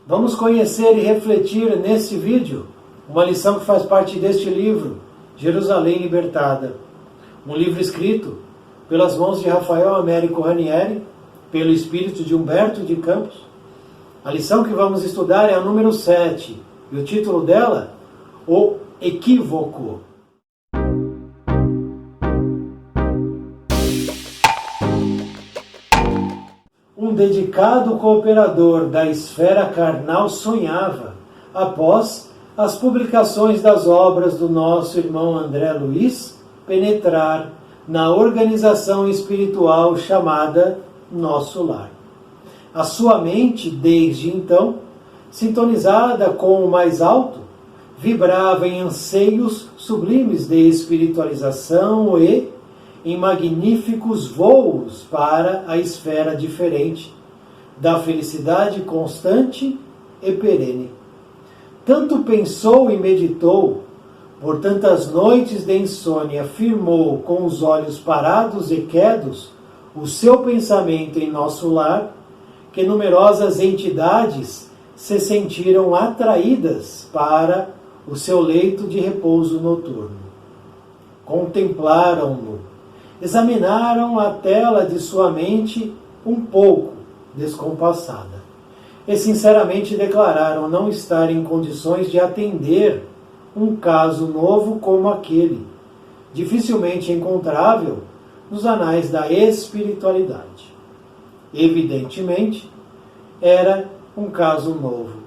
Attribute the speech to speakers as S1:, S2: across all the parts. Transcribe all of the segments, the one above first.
S1: Vamos conhecer e refletir nesse vídeo uma lição que faz parte deste livro, Jerusalém Libertada. Um livro escrito pelas mãos de Rafael Américo Ranieri, pelo espírito de Humberto de Campos. A lição que vamos estudar é a número 7, e o título dela, O Equívoco. Um dedicado cooperador da esfera carnal sonhava, após as publicações das obras do nosso irmão André Luiz, penetrar na organização espiritual chamada Nosso Lar. A sua mente, desde então, sintonizada com o mais alto, vibrava em anseios sublimes de espiritualização e em magníficos voos para a esfera diferente da felicidade constante e perene. Tanto pensou e meditou, por tantas noites de insônia firmou com os olhos parados e quedos o seu pensamento em nosso lar, que numerosas entidades se sentiram atraídas para o seu leito de repouso noturno. Contemplaram-no, examinaram a tela de sua mente um pouco descompassada e sinceramente declararam não estar em condições de atender um caso novo como aquele, dificilmente encontrável nos anais da espiritualidade. Evidentemente, era um caso novo.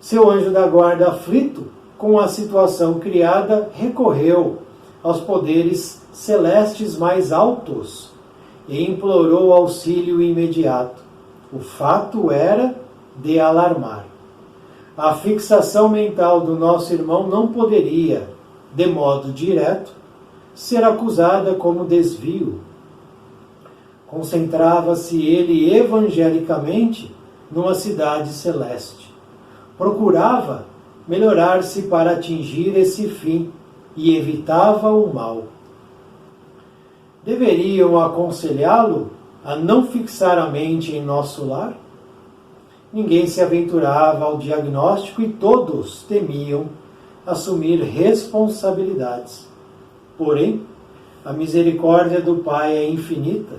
S1: Seu anjo da guarda, aflito com a situação criada, recorreu aos poderes celestes mais altos e implorou auxílio imediato. O fato era de alarmar. A fixação mental do nosso irmão não poderia, de modo direto, ser acusada como desvio. Concentrava-se ele evangelicamente numa cidade celeste. Procurava melhorar-se para atingir esse fim e evitava o mal. Deveriam aconselhá-lo a não fixar a mente em nosso lar? Ninguém se aventurava ao diagnóstico e todos temiam assumir responsabilidades. Porém, a misericórdia do Pai é infinita,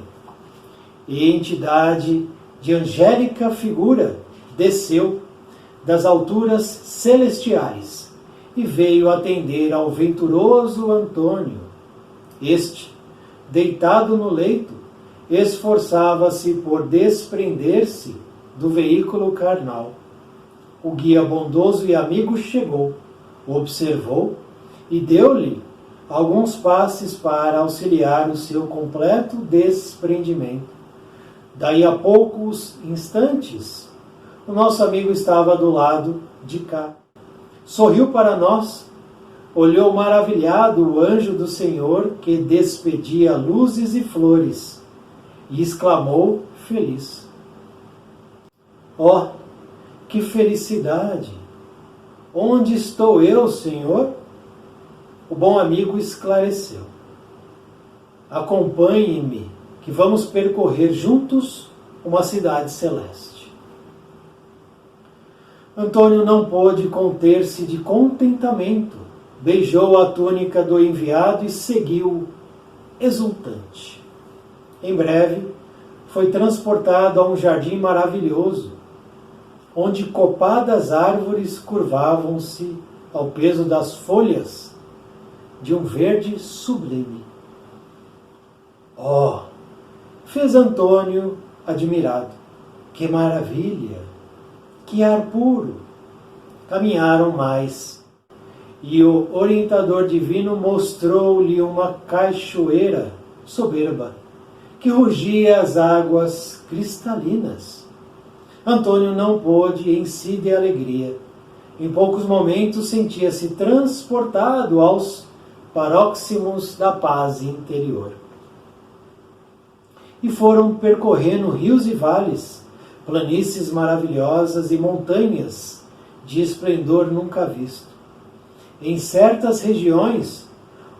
S1: e entidade de angélica figura desceu das alturas celestiais e veio atender ao venturoso Antônio. Este, deitado no leito, esforçava-se por desprender-se do veículo carnal. O guia bondoso e amigo chegou, observou e deu-lhe alguns passes para auxiliar o seu completo desprendimento. Daí a poucos instantes, o nosso amigo estava do lado de cá. Sorriu para nós, olhou maravilhado o anjo do Senhor que despedia luzes e flores e exclamou feliz: "Oh, que felicidade! Onde estou eu, Senhor?" O bom amigo esclareceu: "Acompanhe-me, que vamos percorrer juntos uma cidade celeste." Antônio não pôde conter-se de contentamento, beijou a túnica do enviado e seguiu exultante. Em breve, foi transportado a um jardim maravilhoso, onde copadas árvores curvavam-se ao peso das folhas de um verde sublime. "Oh!" fez Antônio admirado. "Que maravilha! Que ar puro!" Caminharam mais, e o orientador divino mostrou-lhe uma cachoeira soberba, que rugia as águas cristalinas. Antônio não pôde em si de alegria. Em poucos momentos sentia-se transportado aos paróximos da paz interior. E foram percorrendo rios e vales, planícies maravilhosas e montanhas de esplendor nunca visto. Em certas regiões,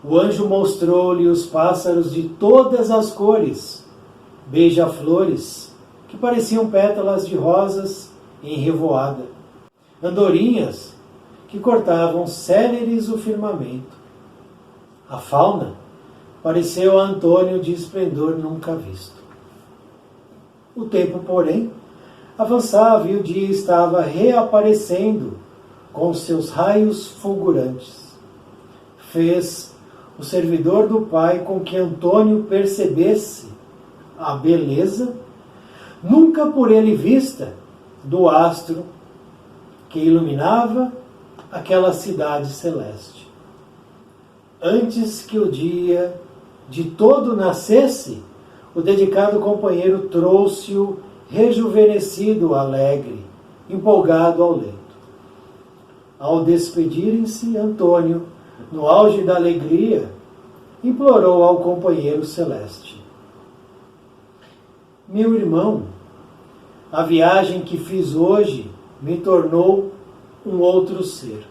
S1: o anjo mostrou-lhe os pássaros de todas as cores, beija-flores, que pareciam pétalas de rosas em revoada, andorinhas que cortavam céleres o firmamento. A fauna pareceu a Antônio de esplendor nunca visto. O tempo, porém, avançava e o dia estava reaparecendo com seus raios fulgurantes. Fez o servidor do Pai com que Antônio percebesse a beleza, nunca por ele vista, do astro que iluminava aquela cidade celeste. Antes que o dia de todo nascesse, o dedicado companheiro trouxe-o rejuvenescido, alegre, empolgado ao leito. Ao despedirem-se, Antônio, no auge da alegria, implorou ao companheiro celeste: meu irmão, a viagem que fiz hoje me tornou um outro ser.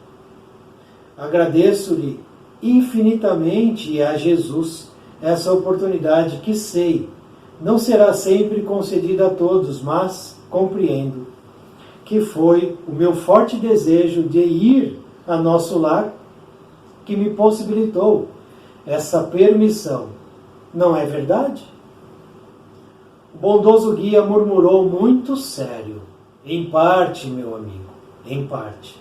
S1: Agradeço-lhe infinitamente a Jesus essa oportunidade que sei não será sempre concedida a todos, mas compreendo que foi o meu forte desejo de ir a nosso lar que me possibilitou essa permissão. Não é verdade? O bondoso guia murmurou muito sério: em parte, meu amigo, em parte.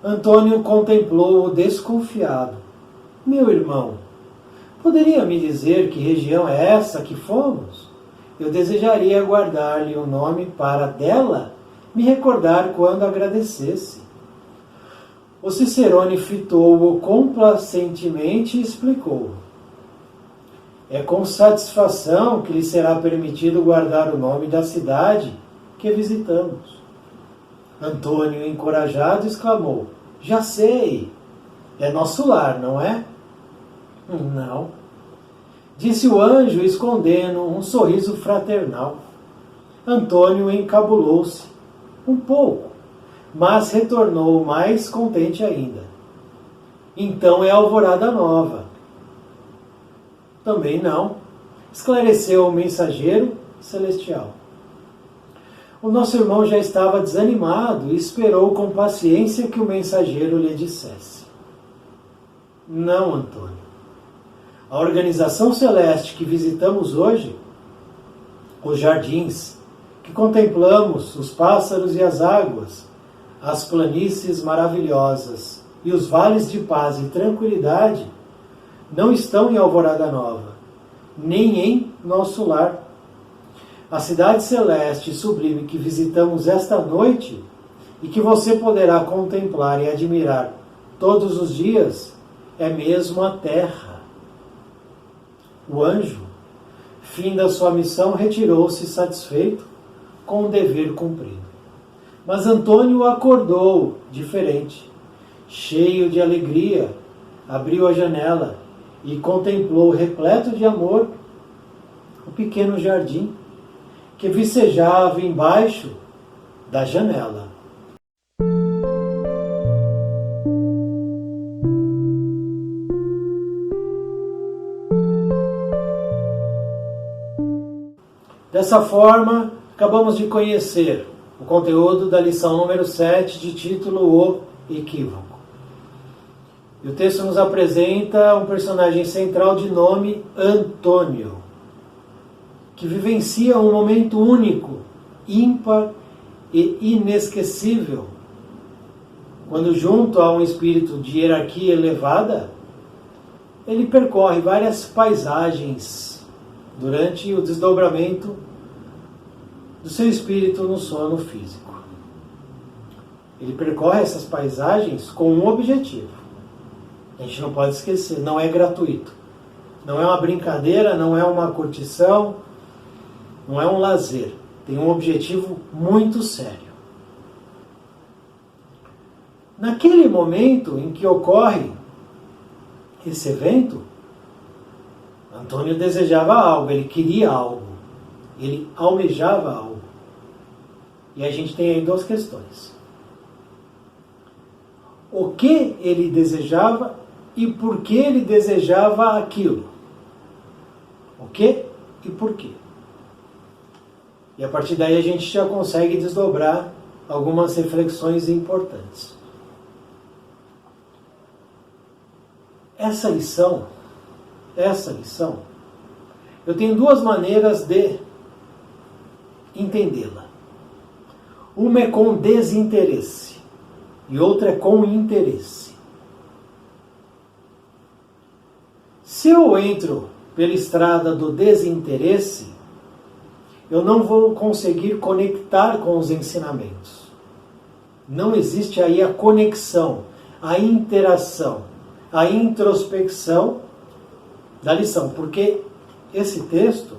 S1: Antônio contemplou-o desconfiado. Meu irmão, poderia me dizer que região é essa que fomos? Eu desejaria guardar-lhe o nome para dela me recordar quando agradecesse. O Cicerone fitou-o complacentemente e explicou: é com satisfação que lhe será permitido guardar o nome da cidade que visitamos. Antônio, encorajado, exclamou: já sei, é nosso lar, não é? Não, disse o anjo, escondendo um sorriso fraternal. Antônio encabulou-se um pouco, mas retornou mais contente ainda. Então é Alvorada Nova. Também não, esclareceu o mensageiro celestial. O nosso irmão já estava desanimado e esperou com paciência que o mensageiro lhe dissesse: não, Antônio. A organização celeste que visitamos hoje, os jardins, que contemplamos, os pássaros e as águas, as planícies maravilhosas e os vales de paz e tranquilidade, não estão em Alvorada Nova, nem em nosso lar. A cidade celeste e sublime que visitamos esta noite e que você poderá contemplar e admirar todos os dias é mesmo a terra. O anjo, fim da sua missão, retirou-se satisfeito com o dever cumprido. Mas Antônio acordou diferente. Cheio de alegria, abriu a janela e contemplou, repleto de amor, o pequeno jardim que vicejava embaixo da janela. Dessa forma, acabamos de conhecer o conteúdo da lição número 7, de título O Equívoco. E o texto nos apresenta um personagem central de nome Antônio, que vivencia um momento único, ímpar e inesquecível, quando, junto a um espírito de hierarquia elevada, ele percorre várias paisagens durante o desdobramento do seu espírito no sono físico. Ele percorre essas paisagens com um objetivo. A gente não pode esquecer, não é gratuito. Não é uma brincadeira, não é uma curtição, não é um lazer. Tem um objetivo muito sério. Naquele momento em que ocorre esse evento, Antônio desejava algo, ele queria algo, ele almejava algo. E a gente tem aí duas questões. O que ele desejava e por que ele desejava aquilo? O que e por quê? E a partir daí a gente já consegue desdobrar algumas reflexões importantes. Essa lição, eu tenho duas maneiras de entendê-la. Uma é com desinteresse e outra é com interesse. Se eu entro pela estrada do desinteresse, eu não vou conseguir conectar com os ensinamentos. Não existe aí a conexão, a interação, a introspecção da lição, porque esse texto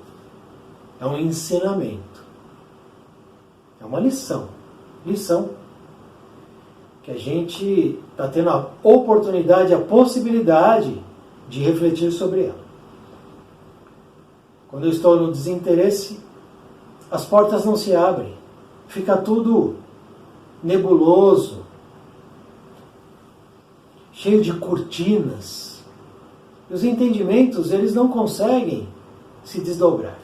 S1: é um ensinamento, é uma lição que a gente está tendo a oportunidade, a possibilidade de refletir sobre ela. Quando eu estou no desinteresse, as portas não se abrem, fica tudo nebuloso, cheio de cortinas. E os entendimentos, eles não conseguem se desdobrar.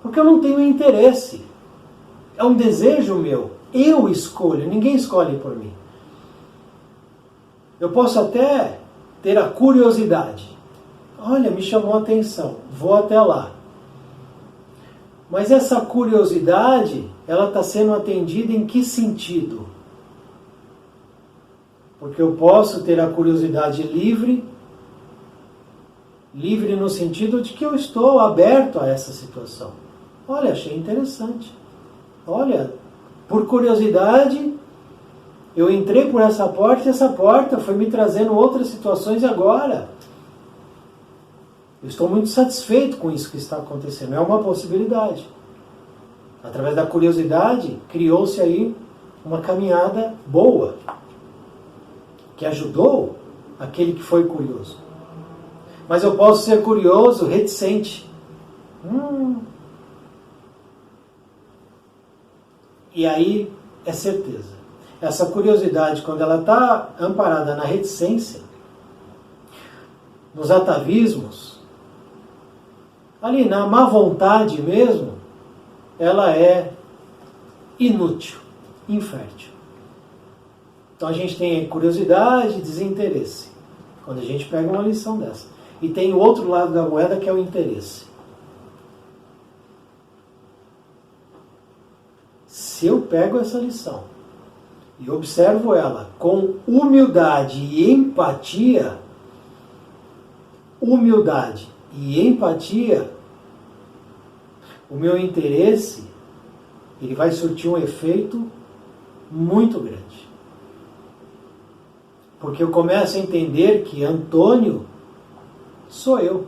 S1: Porque eu não tenho interesse. É um desejo meu. Eu escolho, ninguém escolhe por mim. Eu posso até ter a curiosidade. Olha, me chamou a atenção, vou até lá. Mas essa curiosidade, ela está sendo atendida em que sentido? Porque eu posso ter a curiosidade livre no sentido de que eu estou aberto a essa situação. Olha, achei interessante. Olha, por curiosidade, eu entrei por essa porta e essa porta foi me trazendo outras situações agora. Eu estou muito satisfeito com isso que está acontecendo. É uma possibilidade. Através da curiosidade, criou-se aí uma caminhada boa, que ajudou aquele que foi curioso. Mas eu posso ser curioso, reticente. E aí é certeza. Essa curiosidade, quando ela está amparada na reticência, nos atavismos, ali na má vontade mesmo, ela é inútil, infértil. Então a gente tem curiosidade e desinteresse, quando a gente pega uma lição dessa. E tem o outro lado da moeda, que é o interesse. Se eu pego essa lição e observo ela com humildade e empatia, o meu interesse, ele vai surtir um efeito muito grande. Porque eu começo a entender que Antônio sou eu.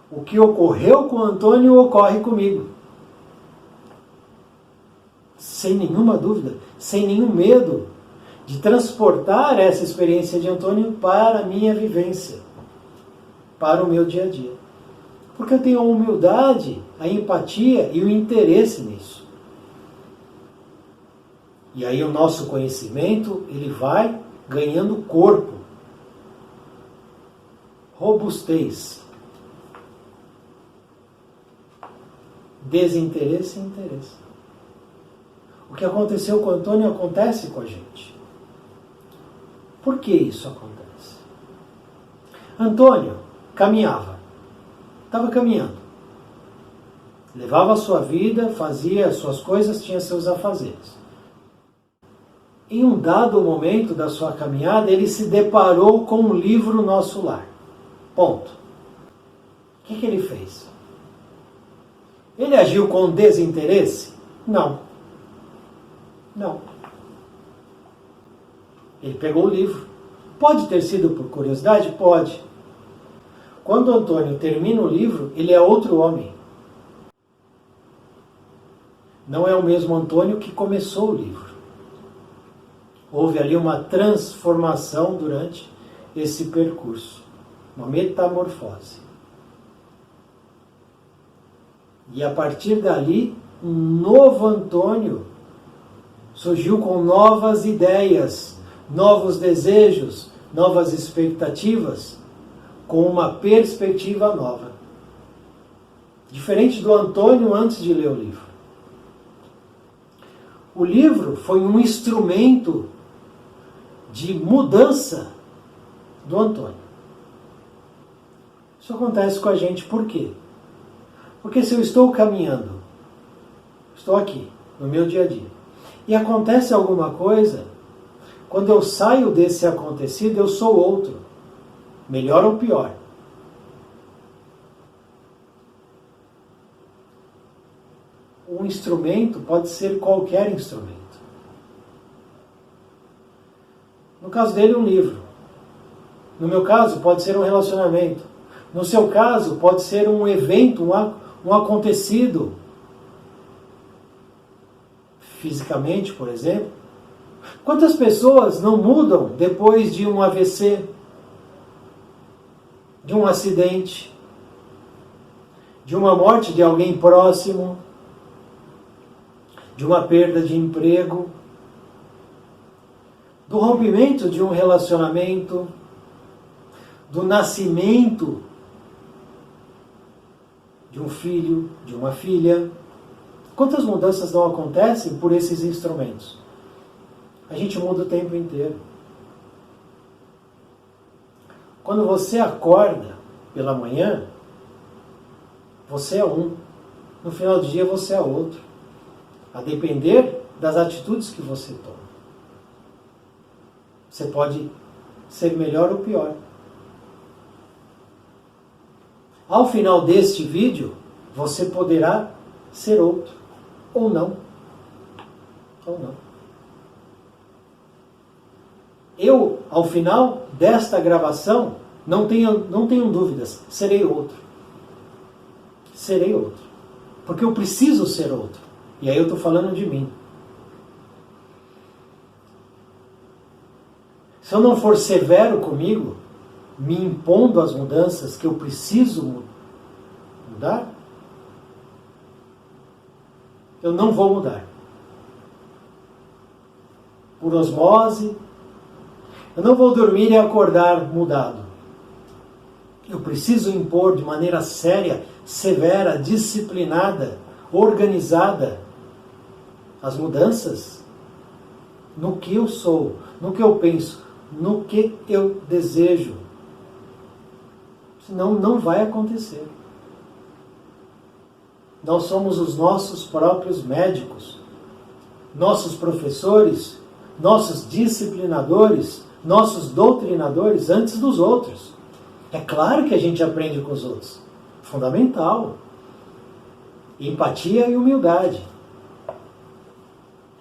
S1: O que ocorreu com Antônio ocorre comigo. Sem nenhuma dúvida, sem nenhum medo de transportar essa experiência de Antônio para a minha vivência, para o meu dia a dia. Porque eu tenho a humildade, a empatia e o interesse nisso. E aí o nosso conhecimento, ele vai ganhando corpo, robustez, desinteresse e interesse. O que aconteceu com o Antônio acontece com a gente. Por que isso acontece? Antônio caminhava, estava caminhando, levava a sua vida, fazia as suas coisas, tinha seus afazeres. Em um dado momento da sua caminhada, ele se deparou com um livro Nosso Lar. Ponto. O que ele fez? Ele agiu com desinteresse? Não. Ele pegou o livro. Pode ter sido por curiosidade? Pode. Quando Antônio termina o livro, ele é outro homem. Não é o mesmo Antônio que começou o livro. Houve ali uma transformação durante esse percurso. Uma metamorfose. E a partir dali, um novo Antônio surgiu com novas ideias, novos desejos, novas expectativas, com uma perspectiva nova. Diferente do Antônio antes de ler o livro. O livro foi um instrumento de mudança do Antônio. Isso acontece com a gente por quê? Porque se eu estou caminhando, estou aqui, no meu dia a dia, e acontece alguma coisa, quando eu saio desse acontecido, eu sou outro. Melhor ou pior. Um instrumento pode ser qualquer instrumento. No caso dele, um livro. No meu caso, pode ser um relacionamento. No seu caso, pode ser um evento, um acontecido. Fisicamente, por exemplo. Quantas pessoas não mudam depois de um AVC, de um acidente, de uma morte de alguém próximo, de uma perda de emprego, do rompimento de um relacionamento, do nascimento de um filho, de uma filha. Quantas mudanças não acontecem por esses instrumentos? A gente muda o tempo inteiro. Quando você acorda pela manhã, você é um. No final do dia você é outro. A depender das atitudes que você toma. Você pode ser melhor ou pior. Ao final deste vídeo, você poderá ser outro. Ou não. Ou não. Eu, ao final desta gravação, não tenho dúvidas, serei outro. Serei outro. Porque eu preciso ser outro. E aí eu estou falando de mim. Se eu não for severo comigo, me impondo as mudanças que eu preciso mudar, eu não vou mudar. Por osmose, eu não vou dormir e acordar mudado. Eu preciso impor de maneira séria, severa, disciplinada, organizada, as mudanças no que eu sou, no que eu penso, no que eu desejo. Senão não vai acontecer. Nós somos os nossos próprios médicos, nossos professores, nossos disciplinadores, nossos doutrinadores antes dos outros. É claro que a gente aprende com os outros. Fundamental. Empatia e humildade.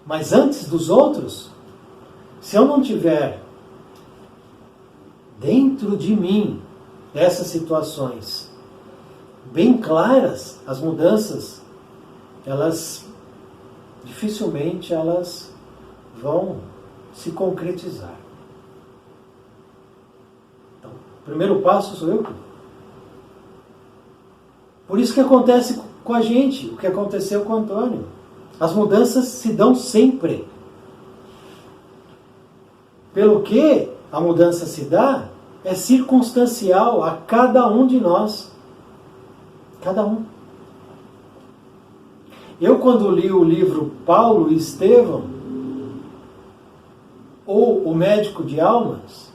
S1: Mas antes dos outros, se eu não tiver dentro de mim dessas situações bem claras, as mudanças, dificilmente elas vão se concretizar. Então, o primeiro passo sou eu. Por isso que acontece com a gente, o que aconteceu com o Antônio. As mudanças se dão sempre. Pelo que a mudança se dá, é circunstancial a cada um de nós. Cada um. Eu, quando li o livro Paulo e Estevão, ou O Médico de Almas,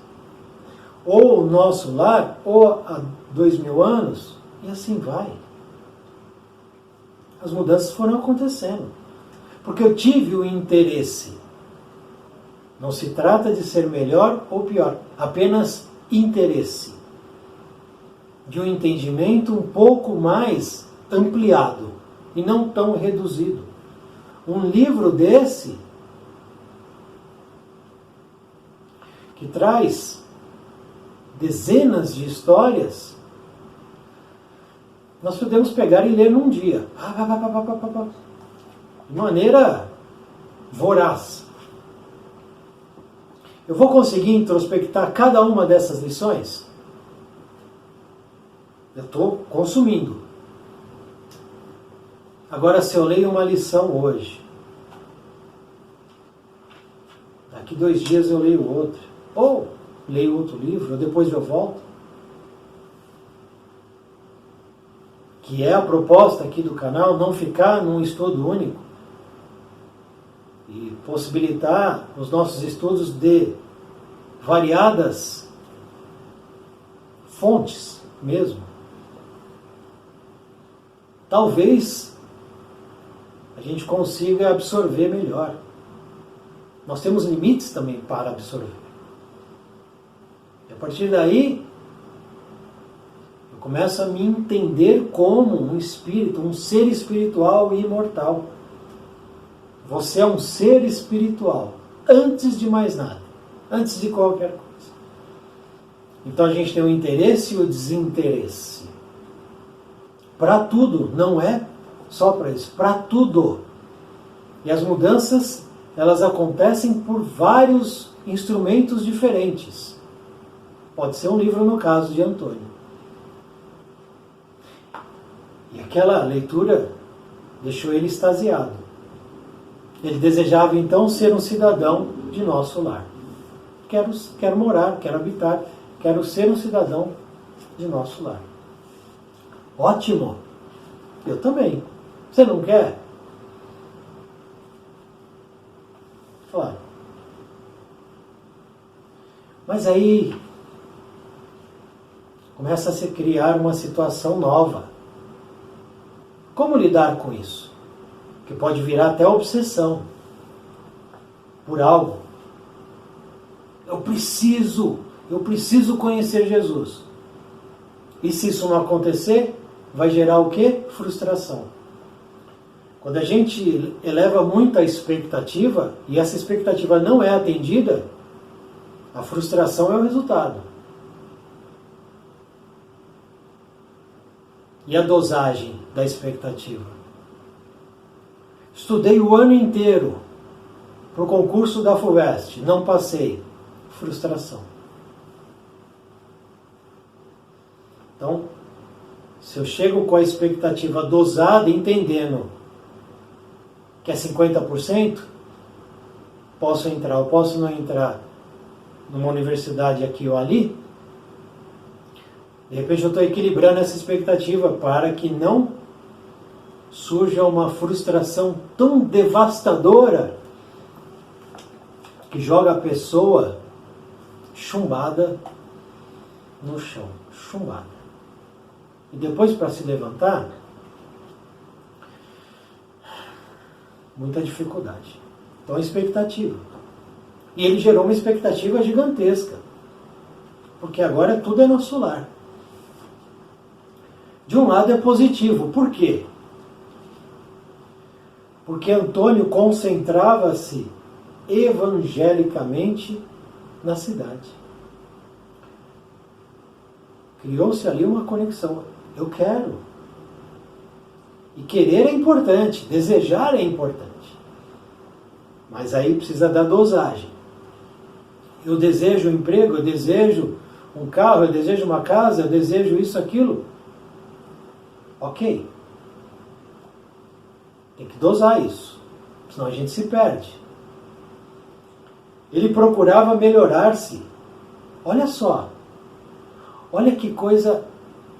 S1: ou O Nosso Lar, ou Há 2000 anos, e assim vai. As mudanças foram acontecendo. Porque eu tive o interesse. Não se trata de ser melhor ou pior, apenas interesse. De um entendimento um pouco mais ampliado e não tão reduzido. Um livro desse que traz dezenas de histórias, nós podemos pegar e ler num dia. De maneira voraz. Eu vou conseguir introspectar cada uma dessas lições? Eu estou consumindo. Agora, se eu leio uma lição hoje, daqui 2 dias eu leio outra, ou leio outro livro, ou depois eu volto, que é a proposta aqui do canal, não ficar num estudo único. e possibilitar os nossos estudos de variadas fontes mesmo, talvez a gente consiga absorver melhor. Nós temos limites também para absorver. E a partir daí, eu começo a me entender como um espírito, um ser espiritual e imortal. Você é um ser espiritual, antes de mais nada, antes de qualquer coisa. Então a gente tem o interesse e o desinteresse. Para tudo, não é só para isso, para tudo. E as mudanças, elas acontecem por vários instrumentos diferentes. Pode ser um livro no caso de Antônio. E aquela leitura deixou ele extasiado. Ele desejava então ser um cidadão de nosso lar. Quero morar, quero habitar, quero ser um cidadão de nosso lar. Ótimo! Eu também. Você não quer? Claro. Mas aí começa a se criar uma situação nova. Como lidar com isso? Que pode virar até obsessão por algo. Eu preciso conhecer Jesus. E se isso não acontecer, vai gerar o quê? Frustração. Quando a gente eleva muito a expectativa e essa expectativa não é atendida, a frustração é o resultado. E a dosagem da expectativa? Estudei o ano inteiro para o concurso da FUVEST, não passei. Frustração. Então, se eu chego com a expectativa dosada, entendendo que é 50%, posso entrar ou posso não entrar numa universidade aqui ou ali, de repente eu estou equilibrando essa expectativa para que não surja uma frustração tão devastadora que joga a pessoa chumbada no chão. Chumbada. E depois, para se levantar, muita dificuldade. Então, a expectativa. E ele gerou uma expectativa gigantesca. Porque agora tudo é nosso lar. De um lado é positivo. Por quê? Porque Antônio concentrava-se evangelicamente na cidade. Criou-se ali uma conexão. Eu quero. E querer é importante, desejar é importante. Mas aí precisa da dosagem. Eu desejo um emprego, eu desejo um carro, eu desejo uma casa, eu desejo isso, aquilo. Ok. Tem que dosar isso, senão a gente se perde. Ele procurava melhorar-se. Olha só. Olha que coisa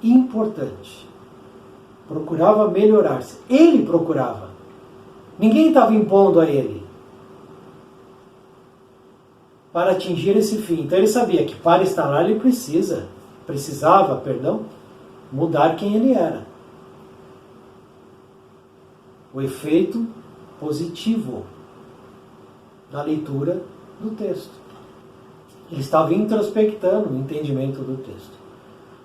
S1: importante. Procurava melhorar-se. Ele procurava. Ninguém estava impondo a ele para atingir esse fim. Então ele sabia que para estar lá ele precisava, mudar quem ele era. O efeito positivo da leitura do texto. Ele estava introspectando o entendimento do texto.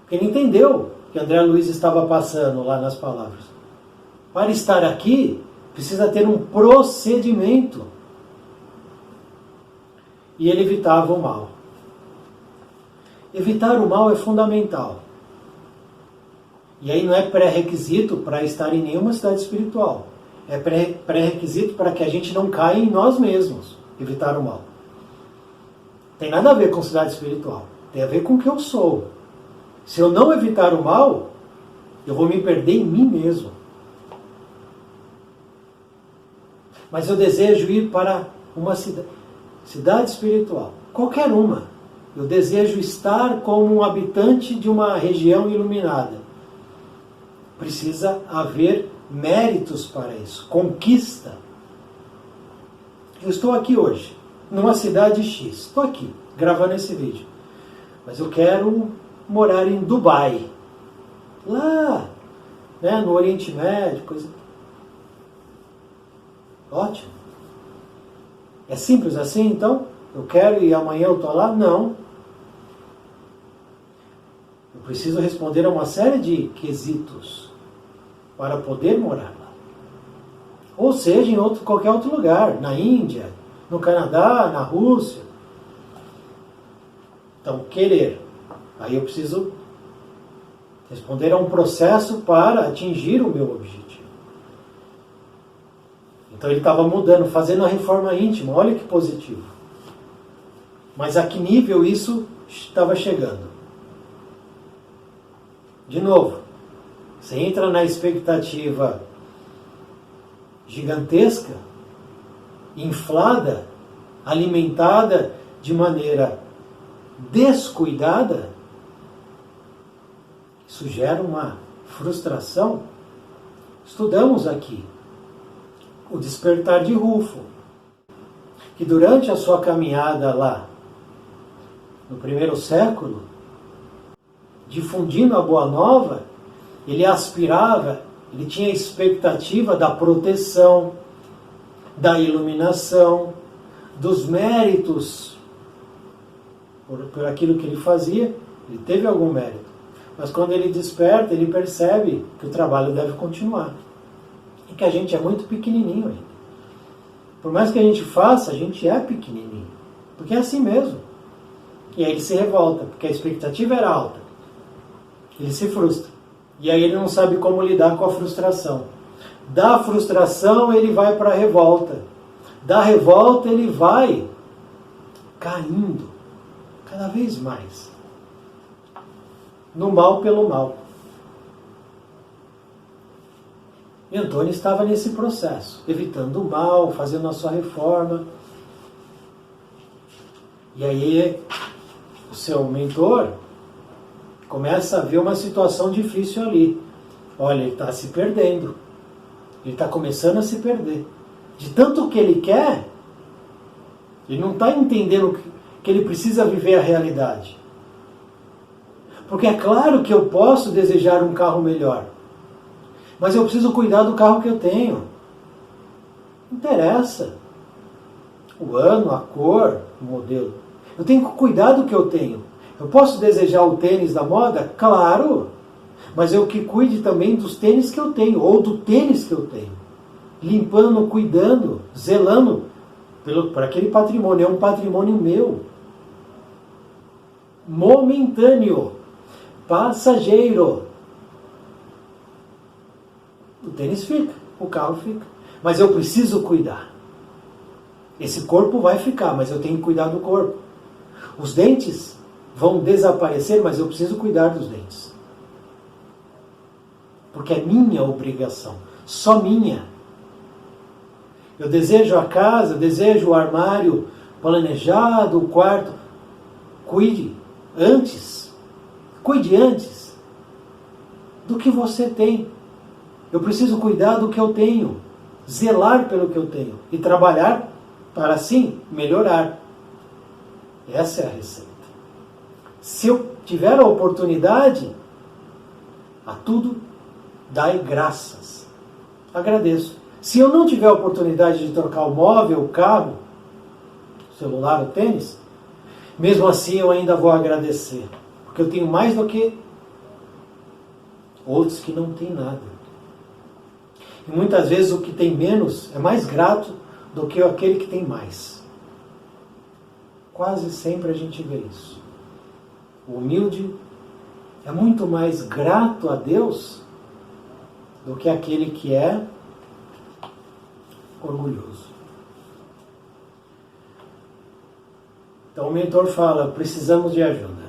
S1: Porque ele entendeu que André Luiz estava passando lá nas palavras. Para estar aqui, precisa ter um procedimento. E ele evitava o mal. Evitar o mal é fundamental. E aí não é pré-requisito para estar em nenhuma cidade espiritual. É pré-requisito para que a gente não caia em nós mesmos. Evitar o mal. Tem nada a ver com cidade espiritual. Tem a ver com o que eu sou. Se eu não evitar o mal, eu vou me perder em mim mesmo. Mas eu desejo ir para uma cidade espiritual. Qualquer uma. Eu desejo estar como um habitante de uma região iluminada. Precisa haver méritos para isso. Conquista. Eu estou aqui hoje, numa cidade X. Estou aqui, gravando esse vídeo. Mas eu quero morar em Dubai. Lá, né, no Oriente Médio, coisa. Ótimo. É simples assim, então? Eu quero e amanhã eu estou lá? Não. Eu preciso responder a uma série de quesitos para poder morar lá. Ou seja, em qualquer outro lugar, na Índia, no Canadá, na Rússia. Então, querer. Aí eu preciso responder a um processo para atingir o meu objetivo. Então ele estava mudando, fazendo a reforma íntima. Olha que positivo. Mas a que nível isso estava chegando? De novo, você entra na expectativa gigantesca, inflada, alimentada de maneira descuidada, isso gera uma frustração. Estudamos aqui o despertar de Rufo, que durante a sua caminhada lá, no primeiro século, difundindo a Boa Nova, ele aspirava, ele tinha a expectativa da proteção, da iluminação, dos méritos por aquilo que ele fazia. Ele teve algum mérito. Mas quando ele desperta, ele percebe que o trabalho deve continuar. E que a gente é muito pequenininho ainda. Por mais que a gente faça, a gente é pequenininho. Porque é assim mesmo. E aí ele se revolta, porque a expectativa era alta. Ele se frustra. E aí ele não sabe como lidar com a frustração. Da frustração ele vai para a revolta. Da revolta ele vai caindo cada vez mais no mal pelo mal. E Antônio estava nesse processo, evitando o mal, fazendo a sua reforma. E aí o seu mentor começa a ver uma situação difícil ali. Olha, ele está se perdendo. Ele está começando a se perder. De tanto que ele quer, ele não está entendendo que ele precisa viver a realidade. Porque é claro que eu posso desejar um carro melhor, mas eu preciso cuidar do carro que eu tenho. Não interessa o ano, a cor, o modelo. Eu tenho que cuidar do que eu tenho. Eu posso desejar o tênis da moda? Claro! Mas eu que cuide também dos tênis que eu tenho, ou do tênis que eu tenho. Limpando, cuidando, zelando por aquele patrimônio. É um patrimônio meu. Momentâneo. Passageiro. O tênis fica, o carro fica. Mas eu preciso cuidar. Esse corpo vai ficar, mas eu tenho que cuidar do corpo. Os dentes vão desaparecer, mas eu preciso cuidar dos dentes. Porque é minha obrigação, só minha. Eu desejo a casa, desejo o armário planejado, o quarto. Cuide antes do que você tem. Eu preciso cuidar do que eu tenho, zelar pelo que eu tenho e trabalhar para assim melhorar. Essa é a receita. Se eu tiver a oportunidade, a tudo dai graças. Agradeço. Se eu não tiver a oportunidade de trocar o móvel, o carro, o celular, o tênis, mesmo assim eu ainda vou agradecer. Porque eu tenho mais do que outros que não têm nada. E muitas vezes o que tem menos é mais grato do que aquele que tem mais. Quase sempre a gente vê isso. O humilde é muito mais grato a Deus do que aquele que é orgulhoso. Então o mentor fala, precisamos de ajuda.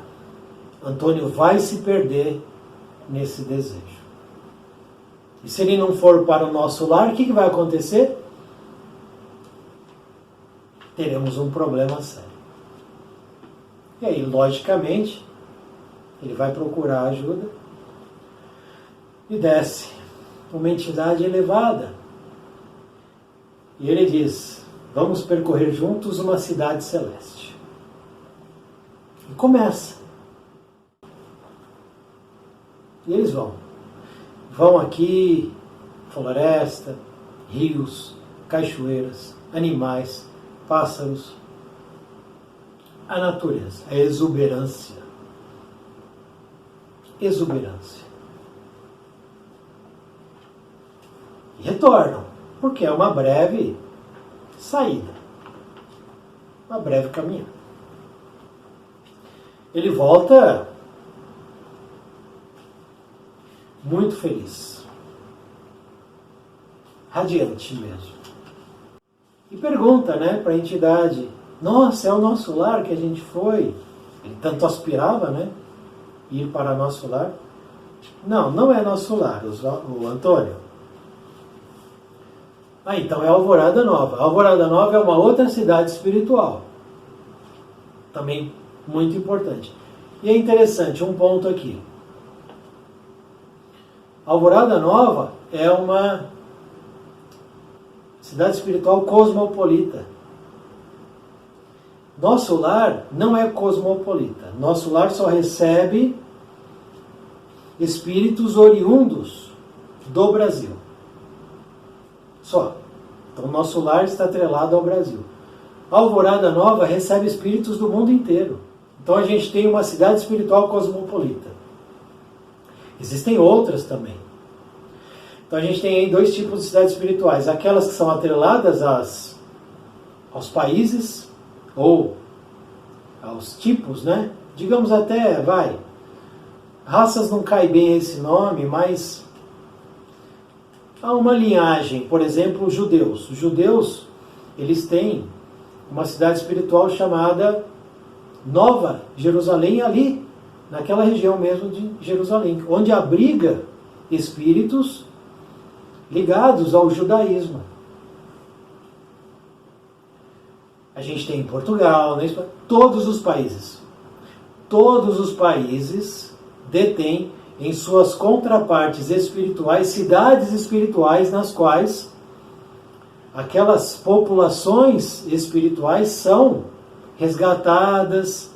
S1: Antônio vai se perder nesse desejo. E se ele não for para o nosso lar, o que vai acontecer? Teremos um problema sério. E aí, logicamente, ele vai procurar ajuda e desce uma entidade elevada. E ele diz, Vamos percorrer juntos uma cidade celeste. E começa. E eles vão. Vão aqui, floresta, rios, cachoeiras, animais, pássaros, a natureza, a exuberância. Exuberância. E retornam, porque é uma breve saída, uma breve caminhada. Ele volta muito feliz, radiante mesmo. E pergunta, para a entidade: nossa, é o nosso lar que a gente foi? Ele tanto aspirava, ir para nosso lar. Não, não é nosso lar, o Antônio. Então é Alvorada Nova. Alvorada Nova é uma outra cidade espiritual. Também muito importante. E é interessante, um ponto aqui. Alvorada Nova é uma cidade espiritual cosmopolita. Nosso lar não é cosmopolita. Nosso lar só recebe espíritos oriundos do Brasil. Só. Então, nosso lar está atrelado ao Brasil. A Alvorada Nova recebe espíritos do mundo inteiro. Então, a gente tem uma cidade espiritual cosmopolita. Existem outras também. Então, a gente tem aí dois tipos de cidades espirituais. Aquelas que são atreladas aos países, ou aos tipos, Digamos até, raças não cai bem esse nome, mas há uma linhagem, por exemplo, os judeus. Os judeus, eles têm uma cidade espiritual chamada Nova Jerusalém, ali, naquela região mesmo de Jerusalém, onde abriga espíritos ligados ao judaísmo. A gente tem em Portugal, todos os países detêm em suas contrapartes espirituais, cidades espirituais nas quais aquelas populações espirituais são resgatadas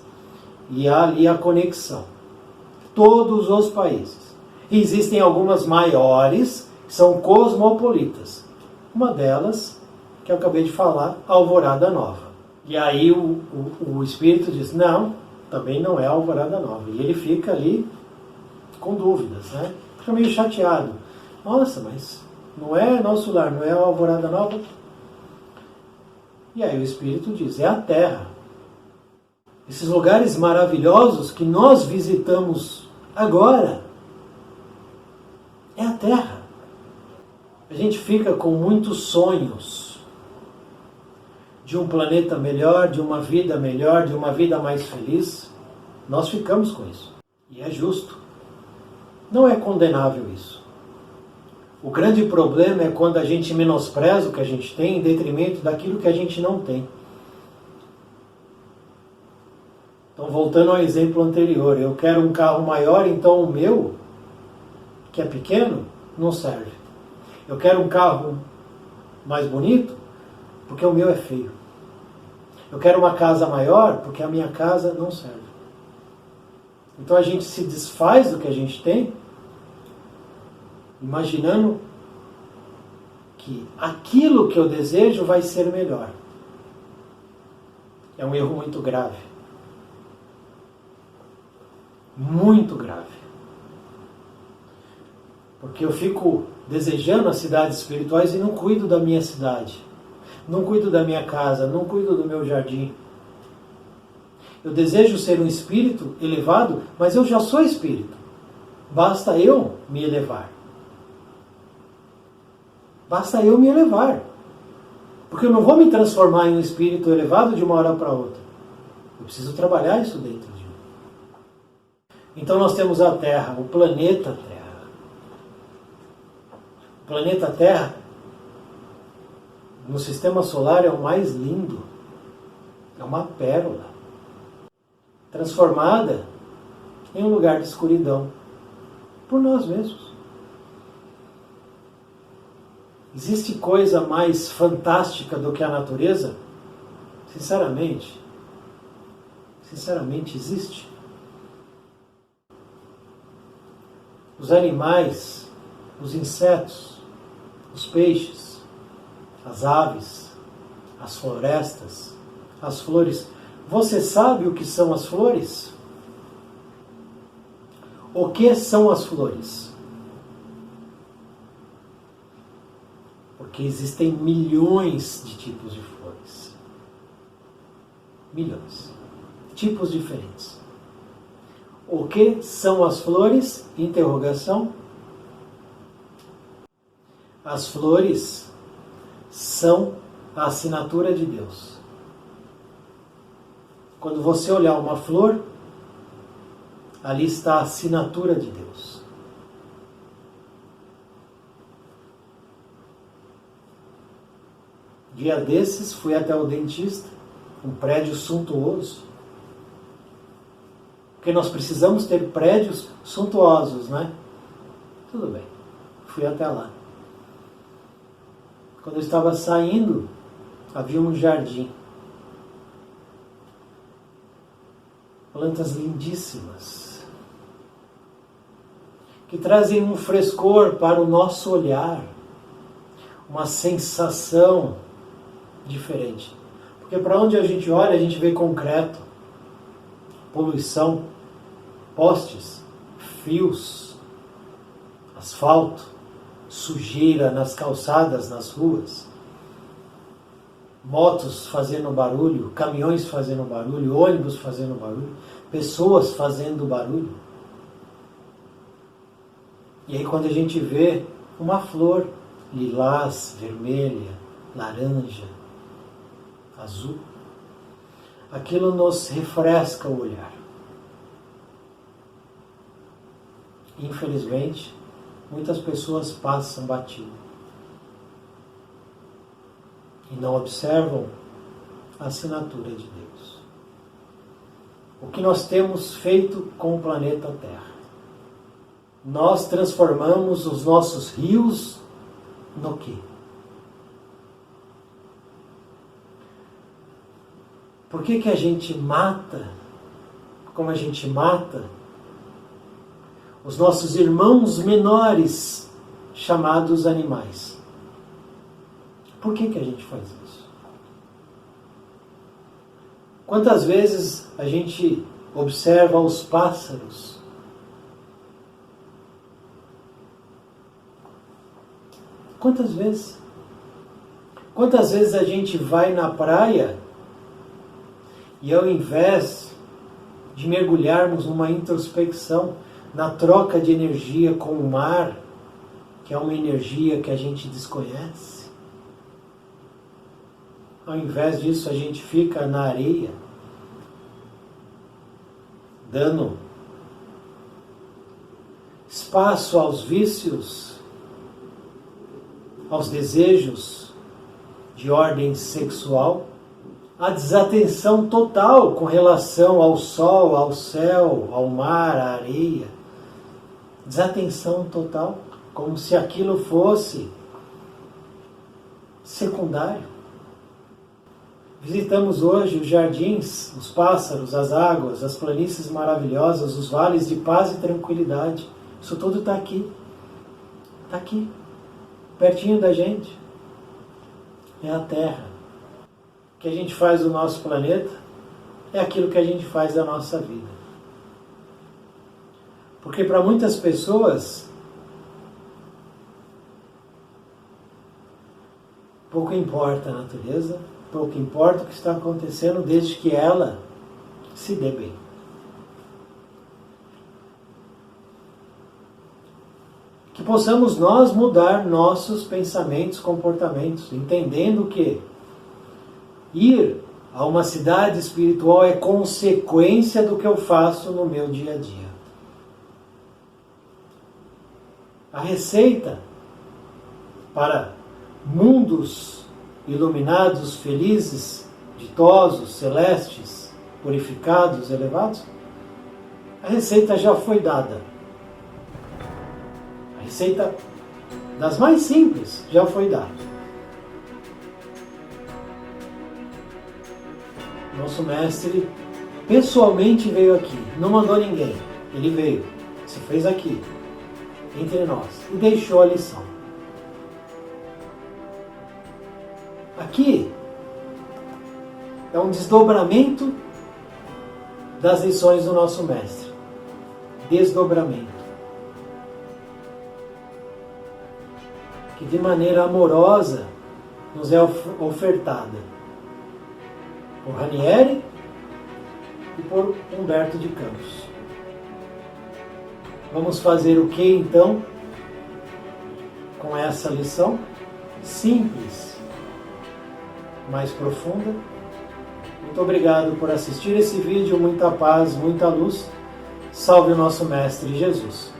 S1: e há ali a conexão. Todos os países. E existem algumas maiores, que são cosmopolitas. Uma delas, que eu acabei de falar, Alvorada Nova. E aí o espírito diz: não, também não é Alvorada Nova. E ele fica ali com dúvidas, Fica meio chateado. Nossa, mas não é nosso lar, não é a Alvorada Nova? E aí o espírito diz: é a Terra. Esses lugares maravilhosos que nós visitamos agora, é a Terra. A gente fica com muitos sonhos de um planeta melhor, de uma vida melhor, de uma vida mais feliz. Nós ficamos com isso. E é justo. Não é condenável isso. O grande problema é quando a gente menospreza o que a gente tem em detrimento daquilo que a gente não tem. Então, voltando ao exemplo anterior, eu quero um carro maior, então o meu, que é pequeno, não serve. Eu quero um carro mais bonito, porque o meu é feio. Eu quero uma casa maior, porque a minha casa não serve. Então a gente se desfaz do que a gente tem, imaginando que aquilo que eu desejo vai ser melhor. É um erro muito grave. Muito grave. Porque eu fico desejando as cidades espirituais e não cuido da minha cidade. Não cuido da minha casa, não cuido do meu jardim. Eu desejo ser um espírito elevado, mas eu já sou espírito. Basta eu me elevar. Basta eu me elevar. Porque eu não vou me transformar em um espírito elevado de uma hora para outra. Eu preciso trabalhar isso dentro de mim. Então nós temos a Terra, o planeta Terra. O planeta Terra, no sistema solar, é o mais lindo. É uma pérola. Transformada em um lugar de escuridão. Por nós mesmos. Existe coisa mais fantástica do que a natureza? Sinceramente existe. Os animais, os insetos, os peixes, as aves, as florestas, as flores. Você sabe o que são as flores? O que são as flores? Porque existem milhões de tipos de flores. Milhões. Tipos diferentes. O que são as flores? Interrogação. As flores são a assinatura de Deus. Quando você olhar uma flor, ali está a assinatura de Deus. Dia desses, fui até o dentista, um prédio suntuoso. Porque nós precisamos ter prédios suntuosos, né? Tudo bem, fui até lá. Quando eu estava saindo, havia um jardim. Plantas lindíssimas, que trazem um frescor para o nosso olhar, uma sensação diferente. Porque para onde a gente olha, a gente vê concreto, poluição, postes, fios, asfalto, sujeira nas calçadas, nas ruas, motos fazendo barulho, caminhões fazendo barulho, ônibus fazendo barulho, pessoas fazendo barulho. E aí quando a gente vê uma flor lilás, vermelha, laranja, azul, aquilo nos refresca o olhar. Infelizmente, muitas pessoas passam batido e não observam a assinatura de Deus. O que nós temos feito com o planeta Terra? Nós transformamos os nossos rios no quê? Por que a gente mata, como a gente mata, os nossos irmãos menores, chamados animais? Por que a gente faz isso? Quantas vezes a gente observa os pássaros? Quantas vezes? Quantas vezes a gente vai na praia e ao invés de mergulharmos numa introspecção, na troca de energia com o mar, que é uma energia que a gente desconhece, ao invés disso a gente fica na areia, dando espaço aos vícios, aos desejos de ordem sexual, a desatenção total com relação ao sol, ao céu, ao mar, à areia. Desatenção total, como se aquilo fosse secundário. Visitamos hoje os jardins, os pássaros, as águas, as planícies maravilhosas, os vales de paz e tranquilidade. Isso tudo está aqui. Está aqui, pertinho da gente. É a Terra. O que a gente faz do nosso planeta é aquilo que a gente faz da nossa vida. Porque para muitas pessoas, pouco importa a natureza, pouco importa o que está acontecendo, desde que ela se dê bem. Que possamos nós mudar nossos pensamentos, comportamentos, entendendo que ir a uma cidade espiritual é consequência do que eu faço no meu dia a dia. A receita para mundos iluminados, felizes, ditosos, celestes, purificados, elevados, a receita já foi dada. A receita das mais simples, já foi dado. Nosso mestre pessoalmente veio aqui, não mandou ninguém, ele veio, se fez aqui, entre nós, e deixou a lição. Aqui é um desdobramento das lições do nosso mestre. Desdobramento. Que de maneira amorosa nos é ofertada por Ranieri e por Humberto de Campos. Vamos fazer o que então com essa lição? Simples, mais profunda. Muito obrigado por assistir esse vídeo, muita paz, muita luz. Salve o nosso Mestre Jesus.